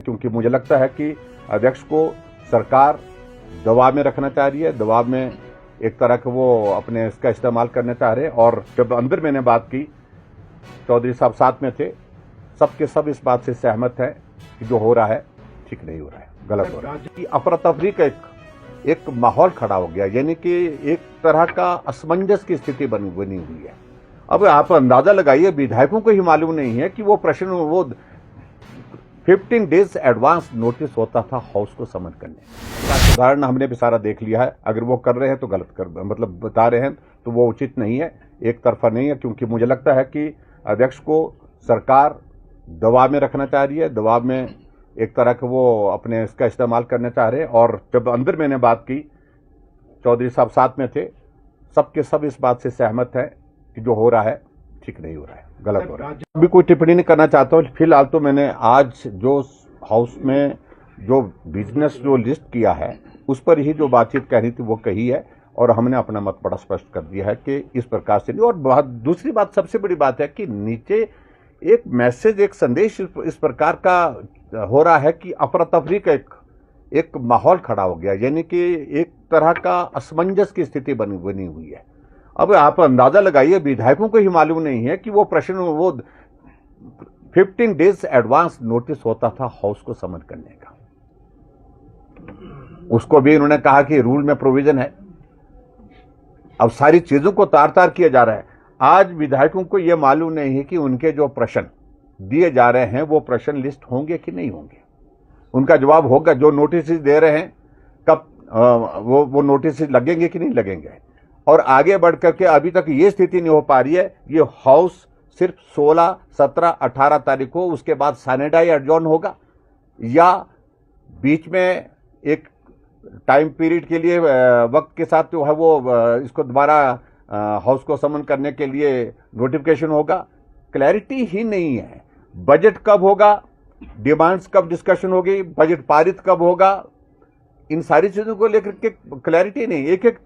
क्योंकि मुझे लगता है कि अध्यक्ष को सरकार दबाव में रखना चाह रही है, दबाव में एक तरह के वो अपने इसका इस्तेमाल करना चाह रहे हैं। और जब अंदर मैंने बात की, चौधरी साहब साथ में थे, सबके सब इस बात से सहमत हैं कि जो हो रहा है ठीक नहीं हो रहा है, गलत हो रहा है। अफरा तफरी का एक माहौल खड़ा हो गया, यानी कि एक तरह का असमंजस की स्थिति बनी हुई है। अब आप अंदाजा लगाइए, विधायकों को ही मालूम नहीं है कि वो प्रश्न वो 15 डेज एडवांस नोटिस होता था हाउस को समन करने। उदाहरण हमने भी सारा देख लिया है। अगर वो कर रहे हैं तो गलत कर, मतलब बता रहे हैं तो वो उचित नहीं है, एक तरफा नहीं है। क्योंकि मुझे लगता है कि अध्यक्ष को सरकार दबाव में रखना चाह रही है, दबाव में एक तरह के वो अपने इसका इस्तेमाल करना चाह रहे हैं। और जब अंदर मैंने बात की, चौधरी साहब साथ में थे, सबके सब इस बात से सहमत हैं कि जो हो रहा है ठीक नहीं हो रहा है, गलत हो रहा है। अभी कोई टिप्पणी नहीं करना चाहता हूँ। फिलहाल तो मैंने आज जो हाउस में जो बिजनेस जो लिस्ट किया है उस पर ही जो बातचीत कहनी थी वो कही है, और हमने अपना मत बड़ा स्पष्ट कर दिया है कि इस प्रकार से नहीं। और दूसरी बात, सबसे बड़ी बात है कि नीचे एक मैसेज, एक संदेश इस प्रकार का हो रहा है कि अफरा तफरी का एक माहौल खड़ा हो गया, यानी कि एक तरह का असमंजस की स्थिति बनी हुई है। अब आप अंदाजा लगाइए, विधायकों को ही मालूम नहीं है कि वो प्रश्न वो 15 डेज एडवांस नोटिस होता था हाउस को समन करने का। उसको भी उन्होंने कहा कि रूल में प्रोविजन है। अब सारी चीजों को तार तार किया जा रहा है। आज विधायकों को यह मालूम नहीं है कि उनके जो प्रश्न दिए जा रहे हैं वो प्रश्न लिस्ट होंगे कि नहीं होंगे, उनका जवाब होगा। जो नोटिस दे रहे हैं कब वो नोटिस लगेंगे कि नहीं लगेंगे। और आगे बढ़ करके अभी तक ये स्थिति नहीं हो पा रही है। ये हाउस सिर्फ 16, 17, 18 तारीख को, उसके बाद सैनेडाई एडजॉर्न होगा, या बीच में एक टाइम पीरियड के लिए वक्त के साथ जो है वो इसको दोबारा हाउस को समन करने के लिए नोटिफिकेशन होगा। क्लैरिटी ही नहीं है। बजट कब होगा, डिमांड्स कब डिस्कशन होगी, बजट पारित कब होगा, इन सारी चीजों को लेकर के क्लैरिटी नहीं। एक एक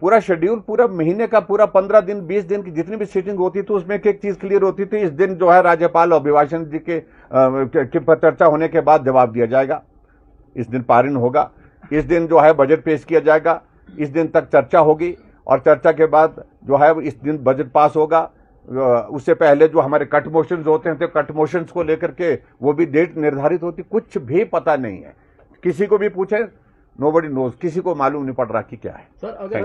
पूरा शेड्यूल, पूरा महीने का, पूरा 15 दिन 20 दिन की जितनी भी सीटिंग होती थी उसमें एक चीज क्लियर होती थी। इस दिन जो है राज्यपाल अभिभाषण जी के चर्चा होने के बाद जवाब दिया जाएगा, इस दिन पारित होगा, इस दिन जो है बजट पेश किया जाएगा, इस दिन तक चर्चा होगी, और चर्चा के बाद जो है इस दिन बजट पास होगा। उससे पहले जो हमारे कट मोशंस होते हैं तो कट मोशंस को लेकर के वो भी डेट निर्धारित होती। कुछ भी पता नहीं है, किसी को भी पूछे, नोबडी नोज, किसी को मालूम नहीं पड़ रहा कि क्या है। सर, अगर